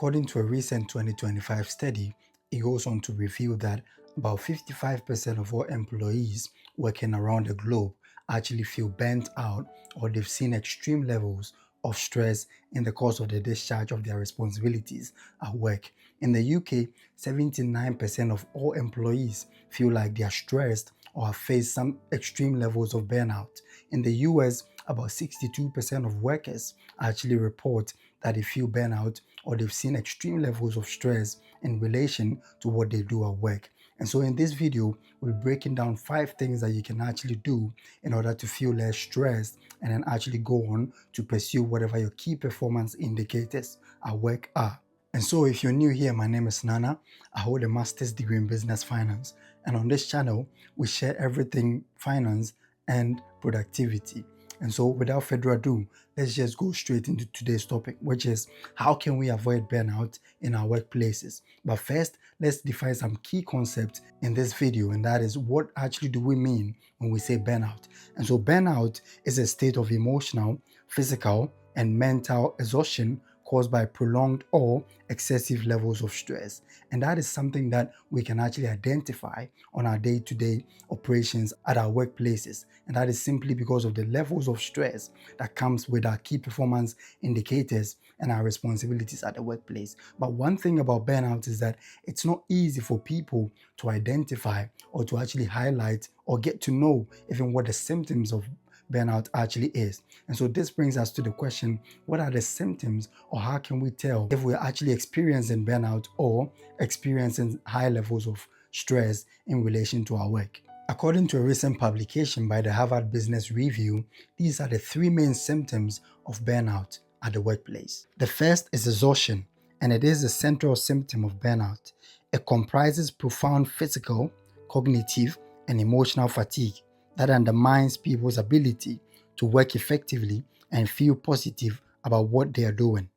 According to a recent 2025 study, it goes on to reveal that about 55% of all employees working around the globe actually feel burnt out or they've seen extreme levels of stress in the course of the discharge of their responsibilities at work. In the UK, 79% of all employees feel like they are stressed or have faced some extreme levels of burnout. In the US, about 62% of workers actually report that they feel burnout or they've seen extreme levels of stress in relation to what they do at work. And so in this video, we're breaking down 5 things that you can actually do in order to feel less stressed and then actually go on to pursue whatever your key performance indicators at work are. And so if you're new here, my name is Nana. I hold a master's degree in business finance. And on this channel, we share everything finance and productivity. And so without further ado, let's just go straight into today's topic, which is how can we avoid burnout in our workplaces? But first, let's define some key concepts in this video, and that is what actually do we mean when we say burnout? And so burnout is a state of emotional, physical, and mental exhaustion caused by prolonged or excessive levels of stress. And that is something that we can actually identify on our day-to-day operations at our workplaces. And that is simply because of the levels of stress that comes with our key performance indicators and our responsibilities at the workplace. But one thing about burnout is that it's not easy for people to identify or to actually highlight or get to know even what the symptoms of burnout actually is. And so this brings us to the question, what are the symptoms or how can we tell if we're actually experiencing burnout or experiencing high levels of stress in relation to our work? According to a recent publication by the Harvard Business Review, these are the 3 main symptoms of burnout at the workplace. The first is exhaustion, and it is the central symptom of burnout. It comprises profound physical, cognitive, and emotional fatigue that undermines people's ability to work effectively and feel positive about what they are doing.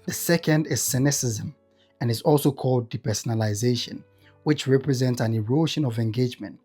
The second is cynicism, and is also called depersonalization, which represents an erosion of engagement.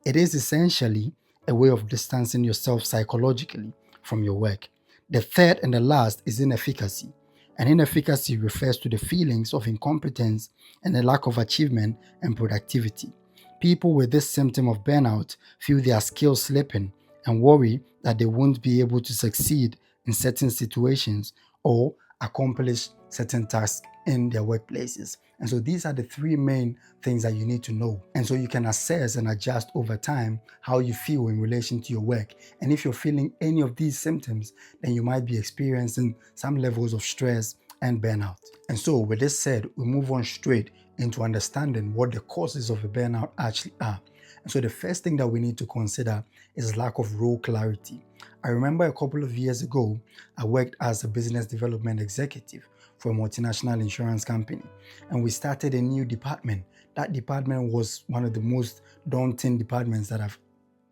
It is essentially a way of distancing yourself psychologically from your work. The third and the last is inefficacy. And inefficacy refers to the feelings of incompetence and the lack of achievement and productivity. People with this symptom of burnout feel their skills slipping and worry that they won't be able to succeed in certain situations or accomplish certain tasks in their workplaces. And so these are the 3 main things that you need to know. And so you can assess and adjust over time how you feel in relation to your work. And if you're feeling any of these symptoms, then you might be experiencing some levels of stress and burnout. And so with this said, we move on straight into understanding what the causes of a burnout actually are. And so the first thing that we need to consider is lack of role clarity. I remember a couple of years ago, I worked as a business development executive for a multinational insurance company, and we started a new department. That department was one of the most daunting departments that I've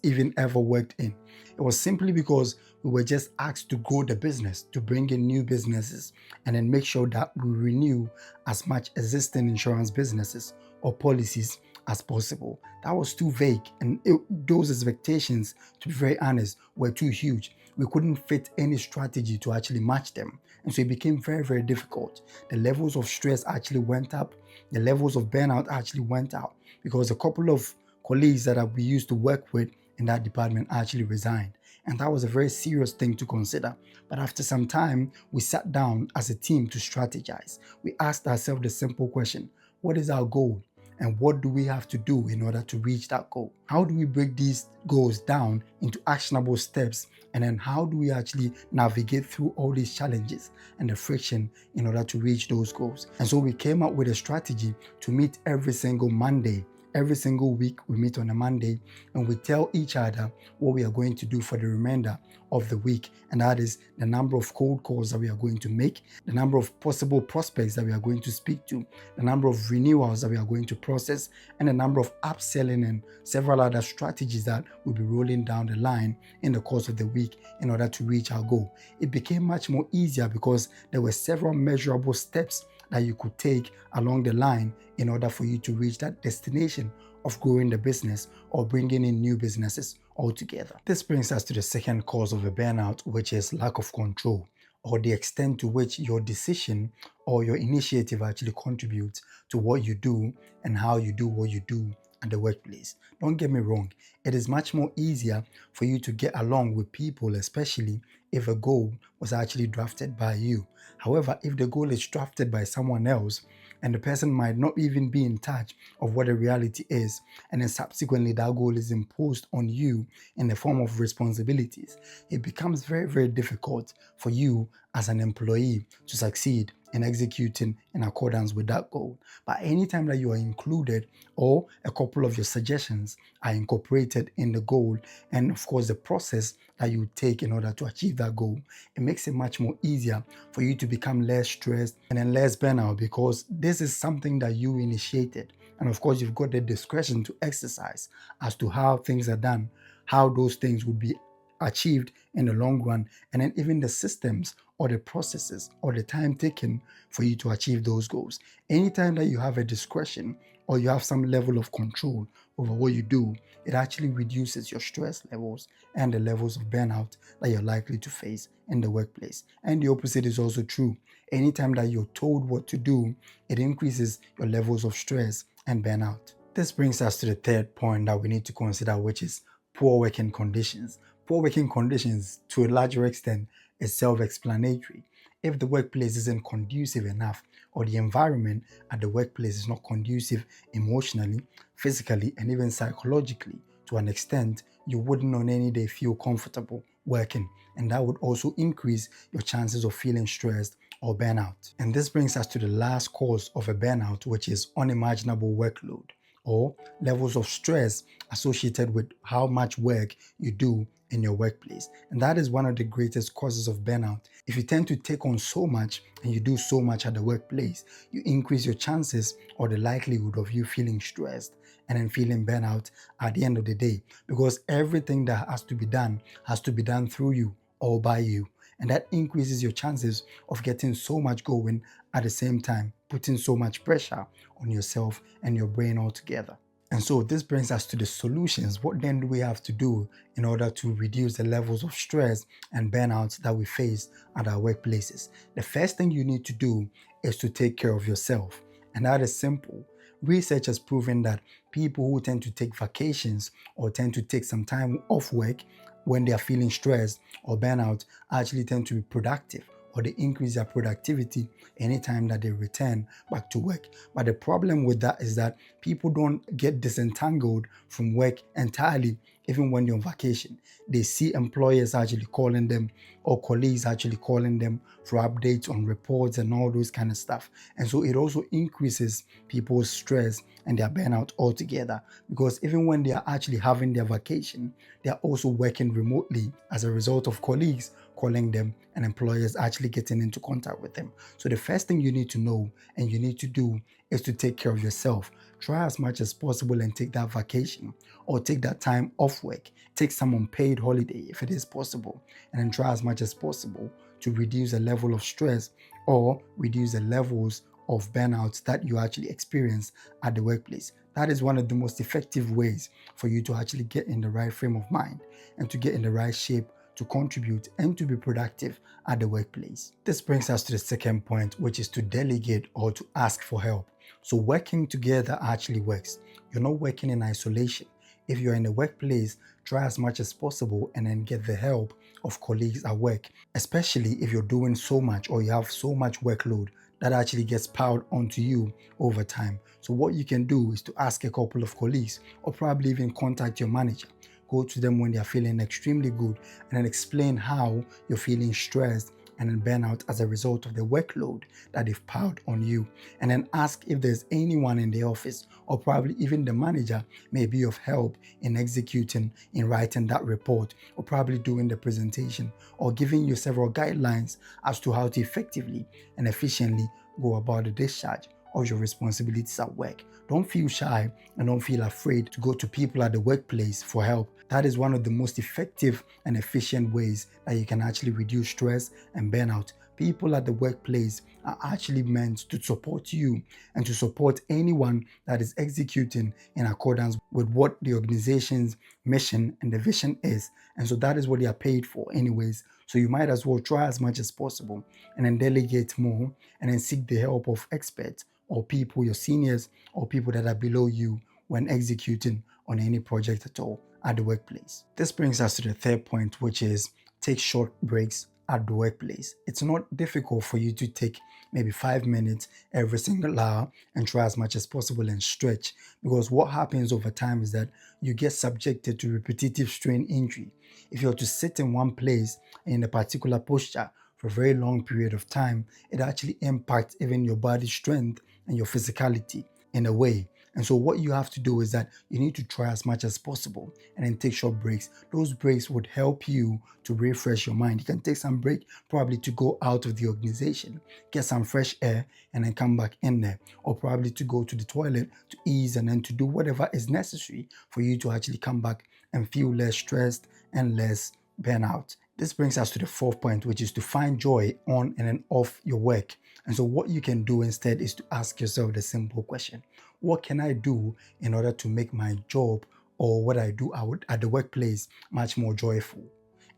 even ever worked in. It was simply because we were just asked to grow the business, to bring in new businesses, and then make sure that we renew as much existing insurance businesses or policies as possible. That was too vague, and those expectations, to be very honest, were too huge. We couldn't fit any strategy to actually match them. And so it became very, very difficult. The levels of stress actually went up. The levels of burnout actually went out because a couple of colleagues that we used to work with in that department actually resigned. And that was a very serious thing to consider. But after some time, we sat down as a team to strategize. We asked ourselves the simple question, what is our goal? And what do we have to do in order to reach that goal? How do we break these goals down into actionable steps? And then how do we actually navigate through all these challenges and the friction in order to reach those goals? And so we came up with a strategy to meet every single Monday. Every single week we meet on a Monday and we tell each other what we are going to do for the remainder of the week. And that is the number of cold calls that we are going to make, the number of possible prospects that we are going to speak to, the number of renewals that we are going to process, and the number of upselling and several other strategies that we'll be rolling down the line in the course of the week in order to reach our goal. It became much more easier because there were several measurable steps that you could take along the line in order for you to reach that destination of growing the business or bringing in new businesses altogether. This brings us to the second cause of a burnout, which is lack of control or the extent to which your decision or your initiative actually contributes to what you do and how you do what you do at the workplace. Don't get me wrong, it is much more easier for you to get along with people, especially if a goal was actually drafted by you. However, if the goal is drafted by someone else and the person might not even be in touch of what the reality is, and then subsequently that goal is imposed on you in the form of responsibilities, it becomes very, very difficult for you as an employee to succeed in executing in accordance with that goal. But anytime that you are included or a couple of your suggestions are incorporated in the goal, and of course the process that you take in order to achieve that goal, it makes it much more easier for you to become less stressed and then less burnout, because this is something that you initiated. And of course, you've got the discretion to exercise as to how things are done, how those things would be achieved in the long run, and then even the systems or the processes or the time taken for you to achieve those goals. Anytime that you have a discretion or you have some level of control over what you do, it actually reduces your stress levels and the levels of burnout that you're likely to face in the workplace. And the opposite is also true. Anytime that you're told what to do, it increases your levels of stress and burnout. This brings us to the third point that we need to consider, which is poor working conditions. Poor working conditions, to a larger extent, is self-explanatory. If the workplace isn't conducive enough, or the environment at the workplace is not conducive emotionally, physically, and even psychologically, to an extent, you wouldn't on any day feel comfortable working. And that would also increase your chances of feeling stressed or burnout. And this brings us to the last cause of a burnout, which is unimaginable workload, or levels of stress associated with how much work you do in your workplace. And that is one of the greatest causes of burnout. If you tend to take on so much and you do so much at the workplace, you increase your chances or the likelihood of you feeling stressed and then feeling burnout at the end of the day, because everything that has to be done through you or by you. And that increases your chances of getting so much going at the same time, putting so much pressure on yourself and your brain altogether. And so this brings us to the solutions. What then do we have to do in order to reduce the levels of stress and burnout that we face at our workplaces? The first thing you need to do is to take care of yourself. And that is simple. Research has proven that people who tend to take vacations or tend to take some time off work when they are feeling stressed or burnout actually tend to be productive, or they increase their productivity anytime that they return back to work. But the problem with that is that people don't get disentangled from work entirely, even when they're on vacation. They see employers actually calling them or colleagues actually calling them for updates on reports and all those kind of stuff. And so it also increases people's stress and their burnout altogether, because even when they are actually having their vacation, they are also working remotely as a result of colleagues calling them and employers actually getting into contact with them. So the first thing you need to know and you need to do is to take care of yourself. Try as much as possible and take that vacation or take that time off work. Take some unpaid holiday if it is possible, and then try as much as possible to reduce the level of stress or reduce the levels of burnout that you actually experience at the workplace. That is one of the most effective ways for you to actually get in the right frame of mind and to get in the right shape to contribute and to be productive at the workplace. This brings us to the second point, which is to delegate or to ask for help. So working together actually works. You're not working in isolation. If you're in the workplace, try as much as possible and then get the help of colleagues at work, especially if you're doing so much or you have so much workload that actually gets piled onto you over time. So what you can do is to ask a couple of colleagues or probably even contact your manager. Go to them when they're feeling extremely good and then explain how you're feeling stressed and then burnout as a result of the workload that they've piled on you. And then ask if there's anyone in the office or probably even the manager may be of help in executing, in writing that report, or probably doing the presentation, or giving you several guidelines as to how to effectively and efficiently go about the discharge of your responsibilities at work. Don't feel shy and don't feel afraid to go to people at the workplace for help. That is one of the most effective and efficient ways that you can actually reduce stress and burnout. people at the workplace are actually meant to support you and to support anyone that is executing in accordance with what the organization's mission and the vision is. And so that is what they are paid for anyways. So you might as well try as much as possible and then delegate more and then seek the help of experts or people, your seniors or people that are below you when executing on any project at all at the workplace. This brings us to the third point, which is take short breaks at the workplace. It's not difficult for you to take maybe 5 minutes every single hour and try as much as possible and stretch, because what happens over time is that you get subjected to repetitive strain injury. If you're to sit in one place in a particular posture for a very long period of time, it actually impacts even your body strength and your physicality in a way. And so what you have to do is that you need to try as much as possible and then take short breaks. Those breaks would help you to refresh your mind. You can take some break probably to go out of the organization, get some fresh air and then come back in there, or probably to go to the toilet to ease and then to do whatever is necessary for you to actually come back and feel less stressed and less burnout. This brings us to the fourth point, which is to find joy on and then off your work. And so what you can do instead is to ask yourself the simple question: what can I do in order to make my job or what I do at the workplace much more joyful?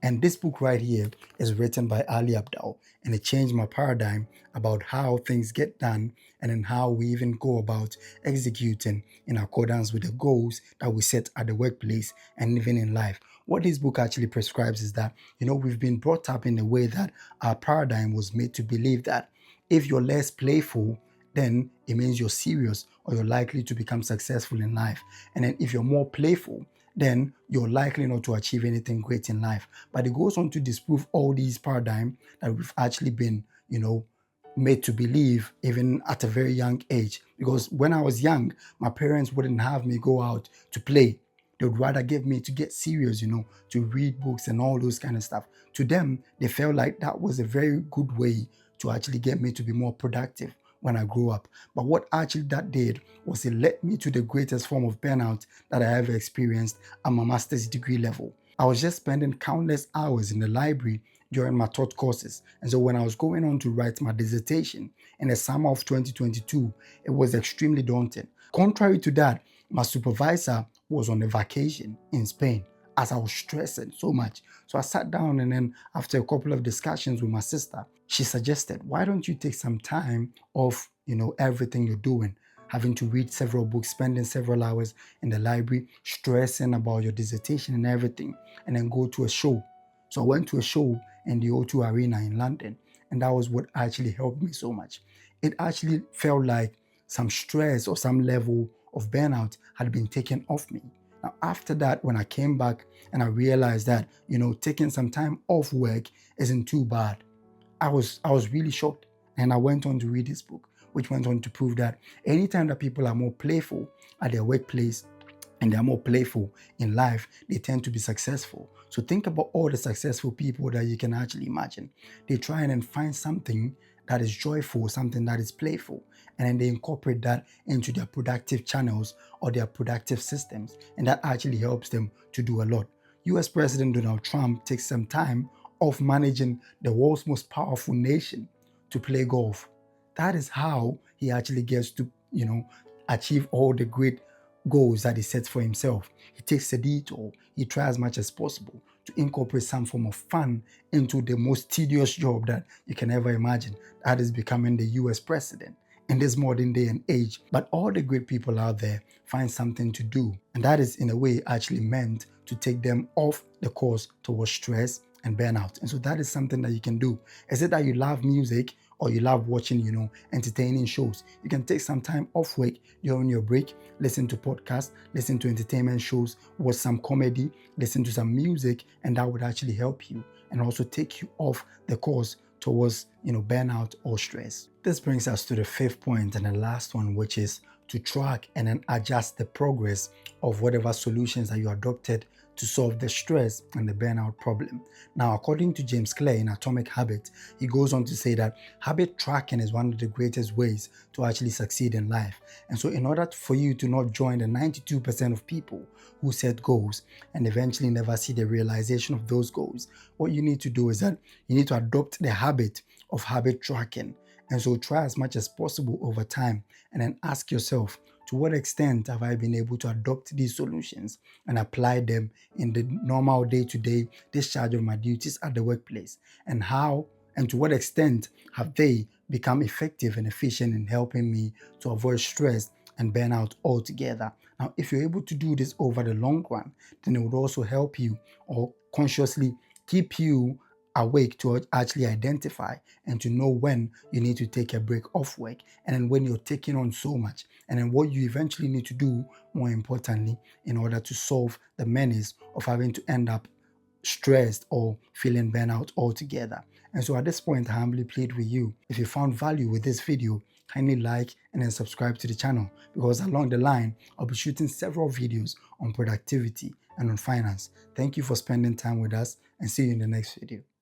And this book right here is written by Ali Abdaal, and it changed my paradigm about how things get done and then how we even go about executing in accordance with the goals that we set at the workplace and even in life. What this book actually prescribes is that, we've been brought up in a way that our paradigm was made to believe that if you're less playful, then it means you're serious or you're likely to become successful in life. And then if you're more playful, then you're likely not to achieve anything great in life. But it goes on to disprove all these paradigms that we've actually been, made to believe even at a very young age. Because when I was young, my parents wouldn't have me go out to play. They would rather get me to get serious, to read books and all those kind of stuff. To them, they felt like that was a very good way to actually get me to be more productive when I grew up. But what actually that did was it led me to the greatest form of burnout that I ever experienced at my master's degree level. I was just spending countless hours in the library during my taught courses. And so when I was going on to write my dissertation in the summer of 2022, it was extremely daunting. Contrary to that, my supervisor was on a vacation in Spain as I was stressing so much. So I sat down, and then after a couple of discussions with my sister, she suggested, why don't you take some time off, everything you're doing, having to read several books, spending several hours in the library, stressing about your dissertation and everything, and then go to a show. So I went to a show in the O2 Arena in London, and that was what actually helped me so much. It actually felt like some stress or some level of burnout had been taken off me. Now, after that, when I came back and I realized that, taking some time off work isn't too bad, I was really shocked. And I went on to read this book, which went on to prove that anytime that people are more playful at their workplace and they're more playful in life, they tend to be successful. So think about all the successful people that you can actually imagine. They try and then find something that is joyful, something that is playful, and then they incorporate that into their productive channels or their productive systems, and that actually helps them to do a lot. US President Donald Trump takes some time off managing the world's most powerful nation to play golf. That is how he actually gets to, achieve all the great goals that he sets for himself. He takes a detour. He tries as much as possible to incorporate some form of fun into the most tedious job that you can ever imagine. That is becoming the US president in this modern day and age. But all the great people out there find something to do. And that is in a way actually meant to take them off the course towards stress and burnout. And so that is something that you can do. Is it that you love music or you love watching, entertaining shows? You can take some time off work during your break, listen to podcasts, listen to entertainment shows, watch some comedy, listen to some music, and that would actually help you and also take you off the course towards, burnout or stress. This brings us to the fifth point and the last one, which is to track and then adjust the progress of whatever solutions that you adopted to solve the stress and the burnout problem. Now, according to James Clear in Atomic Habits, he goes on to say that habit tracking is one of the greatest ways to actually succeed in life. And so in order for you to not join the 92% of people who set goals and eventually never see the realization of those goals, what you need to do is that you need to adopt the habit of habit tracking. And so try as much as possible over time and then ask yourself, to what extent have I been able to adopt these solutions and apply them in the normal day-to-day discharge of my duties at the workplace? And how and to what extent have they become effective and efficient in helping me to avoid stress and burnout altogether? Now, if you're able to do this over the long run, then it would also help you or consciously keep you awake to actually identify and to know when you need to take a break off work, and then when you're taking on so much, and then what you eventually need to do, more importantly, in order to solve the menace of having to end up stressed or feeling burnout altogether. And so at this point, I humbly plead with you, if you found value with this video, kindly like and then subscribe to the channel, because along the line, I'll be shooting several videos on productivity and on finance. Thank you for spending time with us, and see you in the next video.